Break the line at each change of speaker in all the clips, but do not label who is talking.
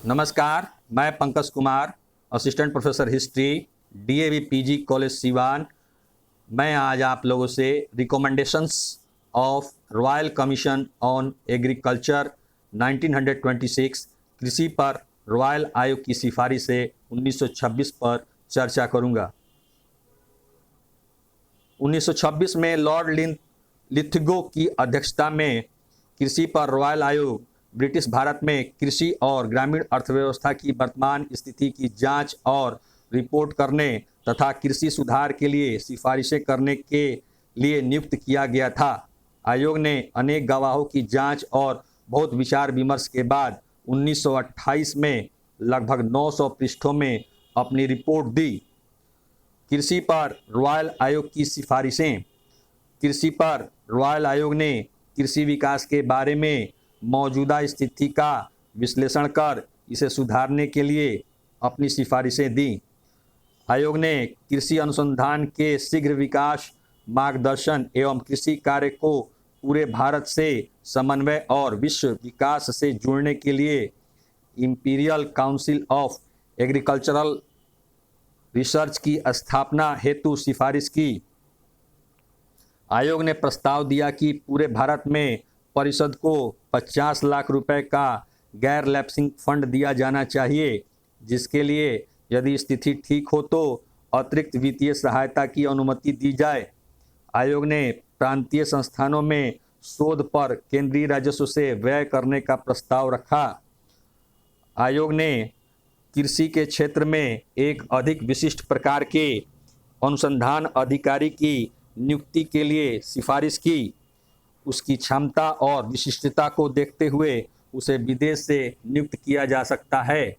नमस्कार, मैं Pankaj Kumar, assistant professor history, DAV PG college Siwan. मैं आज आप लोगों से recommendations of royal commission on agriculture 1926 कृषि पर रॉयल आयोग की सिफारिशें 1926 पर चर्चा करूंगा। 1926 में लॉर्ड लिथगो की अध्यक्षता में कृषि पर रॉयल आयोग ब्रिटिश भारत में कृषि और ग्रामीण अर्थव्यवस्था की वर्तमान स्थिति की जांच और रिपोर्ट करने तथा कृषि सुधार के लिए सिफारिशें करने के लिए नियुक्त किया गया था। आयोग ने अनेक गवाहों की जांच और बहुत विचार विमर्श के बाद 1928 में लगभग 900 पृष्ठों में अपनी रिपोर्ट दी। कृषि पर रॉयल आयोग की सिफारिशें। कृषि पर रॉयल आयोग ने कृषि विकास के बारे में मौजूदा स्थिति का विश्लेषण कर इसे सुधारने के लिए अपनी सिफारिशें दी। आयोग ने कृषि अनुसंधान के शीघ्र विकास, मार्गदर्शन एवं कृषि कार्य को पूरे भारत से समन्वय और विश्व विकास से जुड़ने के लिए imperial council of agricultural research की स्थापना हेतु सिफारिश की। आयोग ने प्रस्ताव दिया कि पूरे भारत में परिषद को 50 लाख रुपए का गैर लैप्सिंग फंड दिया जाना चाहिए, जिसके लिए यदि स्थिति ठीक हो तो अतिरिक्त वित्तीय सहायता की अनुमति दी जाए। आयोग ने प्रांतीय संस्थानों में शोध पर केंद्रीय राजस्व से व्यय करने का प्रस्ताव रखा। आयोग ने कृषि के क्षेत्र में एक अधिक विशिष्ट प्रकार के अनुसंधान अधिकारी की नियुक्ति के लिए सिफारिश की। उसकी क्षमता और विशिष्टता को देखते हुए उसे विदेश से नियुक्त किया जा सकता है।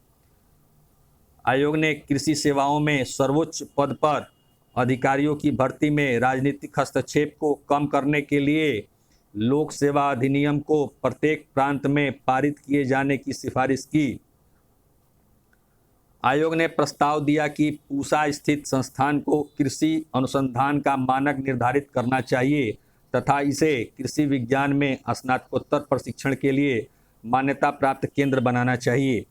आयोग ने कृषि सेवाओं में सर्वोच्च पद पर अधिकारियों की भर्ती में राजनीतिक हस्तक्षेप को कम करने के लिए लोक सेवा अधिनियम को प्रत्येक प्रांत में पारित किए जाने की सिफारिश की। आयोग ने प्रस्ताव दिया कि पूसा स्थित संस्थान को कृषि अनुसंधान का मानक निर्धारित करना चाहिए तथा इसे कृषि विज्ञान में स्नातकोत्तर प्रशिक्षण के लिए मान्यता प्राप्त केंद्र बनाना चाहिए।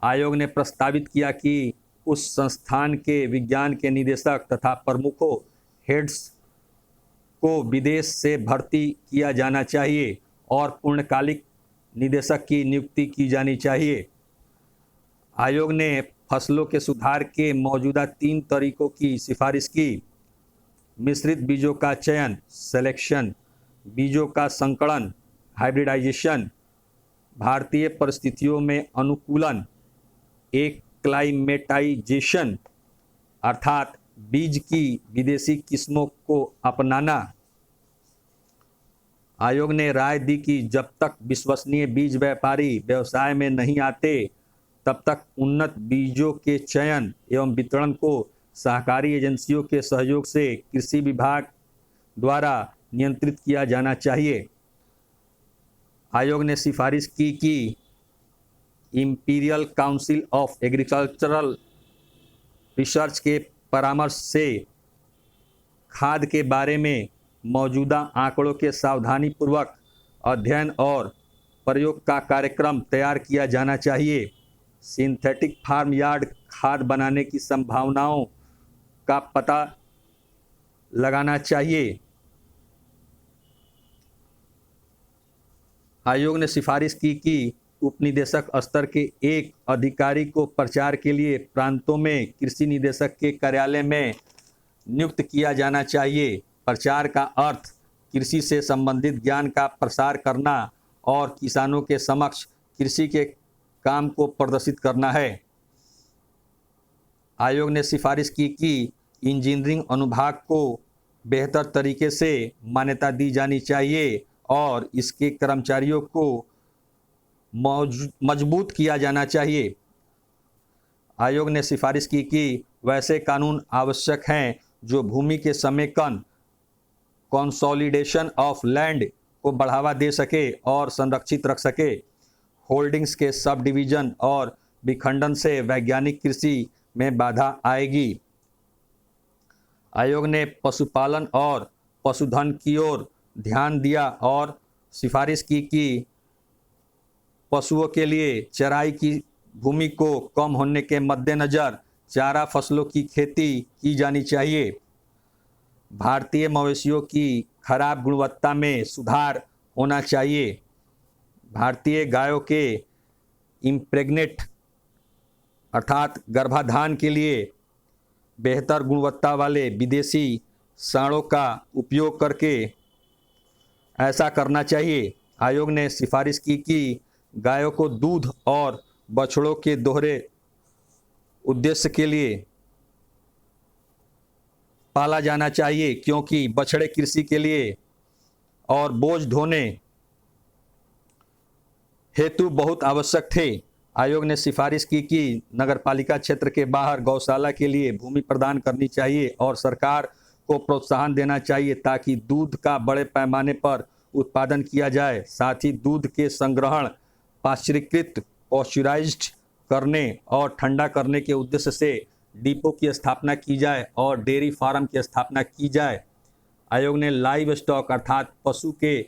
आयोग ने प्रस्तावित किया कि उस संस्थान के विज्ञान के निदेशक तथा प्रमुखों हेड्स को विदेश से भर्ती किया जाना चाहिए और पूर्णकालिक निदेशक की नियुक्ति की जानी चाहिए। आयोग ने फसलों के सुधार के मौजूदा 3 तरीकों की सिफारिश की: मिश्रित बीजों का चयन सिलेक्शन, बीजों का संकरण हाइब्रिडाइजेशन, भारतीय परिस्थितियों में अनुकूलन एक्लाइमेटाइजेशन अर्थात बीज की विदेशी किस्मों को अपनाना। आयोग ने राय दी कि जब तक विश्वसनीय बीज व्यापारी व्यवसाय में नहीं आते तब तक उन्नत बीजों के चयन एवं वितरण को सहकारी एजेंसियों के सहयोग से कृषि विभाग द्वारा नियंत्रित किया जाना चाहिए। आयोग ने सिफारिश की कि imperial council of agricultural research के परामर्श से खाद के बारे में मौजूदा आंकड़ों के सावधानीपूर्वक अध्ययन और प्रयोग का कार्यक्रम तैयार किया जाना चाहिए। सिंथेटिक फार्म यार्ड खाद बनाने की संभावनाओं का पता लगाना चाहिए। आयोग ने सिफारिश की कि उपनिदेशक स्तर के एक अधिकारी को प्रचार के लिए प्रांतों में कृषि निदेशक के कार्यालय में नियुक्त किया जाना चाहिए। प्रचार का अर्थ कृषि से संबंधित ज्ञान का प्रसार करना और किसानों के समक्ष कृषि के काम को प्रदर्शित करना है। आयोग ने सिफारिश की कि इंजीनियरिंग अनुभाग को बेहतर तरीके से मान्यता दी जानी चाहिए और इसके कर्मचारियों को मजबूत किया जाना चाहिए। आयोग ने सिफारिश की कि वैसे कानून आवश्यक हैं जो भूमि के समेकन कंसोलिडेशन ऑफ लैंड को बढ़ावा दे सके और संरक्षित रख सके। होल्डिंग्स के सब डिवीजन और विखंडन से वैज्ञानिक कृषि में बाधा आएगी। आयोग ने पशुपालन और पशुधन की ओर ध्यान दिया और सिफारिश की कि पशुओं के लिए चराई की भूमि को कम होने के मद्देनज़र चारा फसलों की खेती की जानी चाहिए। भारतीय मवेशियों की खराब गुणवत्ता में सुधार होना चाहिए। भारतीय गायों के इम्प्रेग्नेट अर्थात गर्भाधान के लिए बेहतर गुणवत्ता वाले विदेशी सांडों का उपयोग करके ऐसा करना चाहिए। आयोग ने सिफारिश की कि गायों को दूध और बछड़ों के दोहरे उद्देश्य के लिए पाला जाना चाहिए, क्योंकि बछड़े कृषि के लिए और बोझ ढोने हेतु बहुत आवश्यक थे। आयोग ने सिफारिश की कि नगरपालिका क्षेत्र के बाहर गौशाला के लिए भूमि प्रदान करनी चाहिए और सरकार को प्रोत्साहन देना चाहिए ताकि दूध का बड़े पैमाने पर उत्पादन किया जाए। साथ ही दूध के संग्रहण, पाश्चरीकृत, पॉस्चराइज्ड करने और ठंडा करने के उद्देश्य से डिपो की स्थापना की जाए और डेयरी फार्म की स्थापना की जाए। आयोग ने लाइव स्टॉक अर्थात पशु के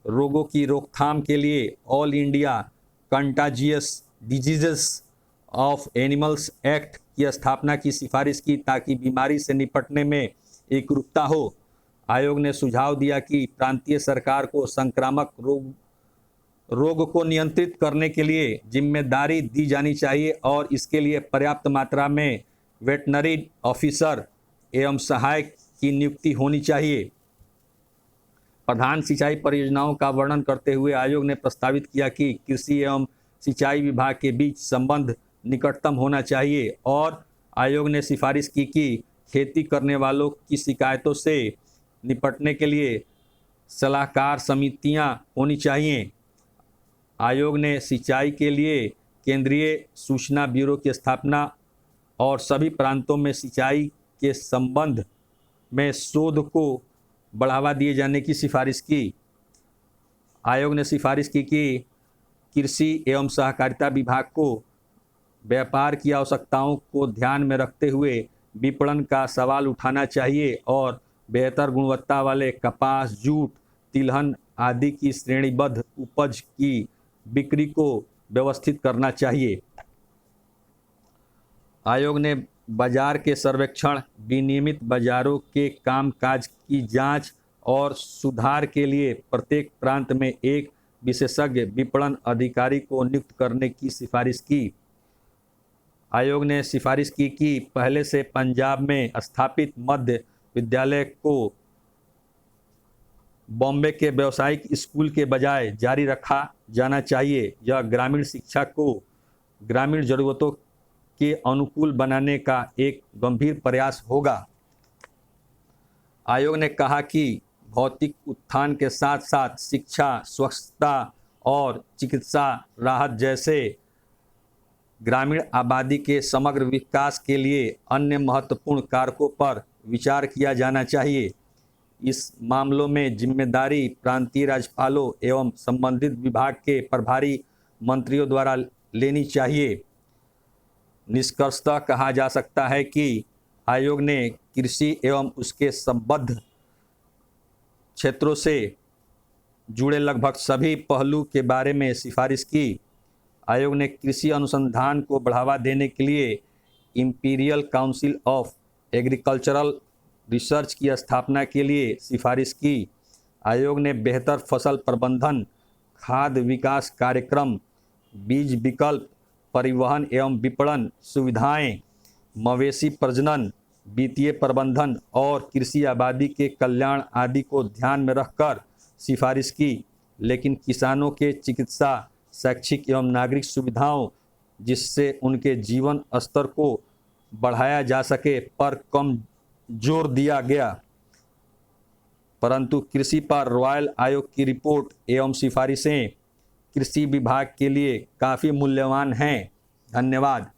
रोगों की रोकथाम के लिए all India contagious diseases of animals act की स्थापना की सिफारिश की ताकि बीमारी से निपटने में एकरूपता हो। आयोग ने सुझाव दिया कि प्रांतीय सरकार को संक्रामक रोग को नियंत्रित करने के लिए जिम्मेदारी दी जानी चाहिए और इसके लिए पर्याप्त मात्रा में वेटनरी ऑफिसर एवं सहायक की नियुक्ति होनी चाहिए। प्रधान सिंचाई परियोजनाओं का वर्णन करते हुए आयोग ने प्रस्तावित किया कि कृषि एवं सिंचाई विभाग के बीच संबंध निकटतम होना चाहिए और आयोग ने सिफारिश की कि खेती करने वालों की शिकायतों से निपटने के लिए सलाहकार समितियां होनी चाहिए। आयोग ने सिंचाई के लिए केंद्रीय सूचना ब्यूरो की स्थापना और सभी प्रांतों में सिंचाई के संबंध में शोध को बढ़ावा दिए जाने की सिफारिश की। आयोग ने सिफारिश की कि कृषि एवं सहकारिता विभाग को व्यापार की आवश्यकताओं को ध्यान में रखते हुए विपणन का सवाल उठाना चाहिए और बेहतर गुणवत्ता वाले कपास, जूट, तिलहन आदि की श्रेणीबद्ध उपज की बिक्री को व्यवस्थित करना चाहिए। आयोग ने बाजार के सर्वेक्षण, विनियमित बाजारों के कामकाज की जांच और सुधार के लिए प्रत्येक प्रांत में एक विशेषज्ञ विपणन अधिकारी को नियुक्त करने की सिफारिश की। आयोग ने सिफारिश की कि पहले से पंजाब में स्थापित मध्य विद्यालय को बॉम्बे के व्यावसायिक स्कूल के बजाय जारी रखा जाना चाहिए। यह ग्रामीण शिक्षा को ग्रामीण ज़रूरतों के अनुकूल बनाने का एक गंभीर प्रयास होगा। आयोग ने कहा कि भौतिक उत्थान के साथ साथ शिक्षा, स्वच्छता और चिकित्सा राहत जैसे ग्रामीण आबादी के समग्र विकास के लिए अन्य महत्वपूर्ण कारकों पर विचार किया जाना चाहिए। इस मामलों में जिम्मेदारी प्रांतीय राज्यपालों एवं संबंधित विभाग के प्रभारी मंत्रियों द्वारा लेनी चाहिए। निष्कर्षतः कहा जा सकता है कि आयोग ने कृषि एवं उसके संबद्ध क्षेत्रों से जुड़े लगभग सभी पहलू के बारे में सिफारिश की। आयोग ने कृषि अनुसंधान को बढ़ावा देने के लिए imperial council of agricultural research की स्थापना के लिए सिफारिश की। आयोग ने बेहतर फसल प्रबंधन, खाद्य विकास कार्यक्रम, बीज विकल्प, परिवहन एवं विपणन सुविधाएं, मवेशी प्रजनन, वित्तीय प्रबंधन और कृषि आबादी के कल्याण आदि को ध्यान में रखकर सिफारिश की, लेकिन किसानों के चिकित्सा, शैक्षिक एवं नागरिक सुविधाओं जिससे उनके जीवन स्तर को बढ़ाया जा सके पर कम जोर दिया गया। परंतु कृषि पर रॉयल आयोग की रिपोर्ट एवं सिफारिशें कृषि विभाग के लिए काफ़ी मूल्यवान हैं। धन्यवाद।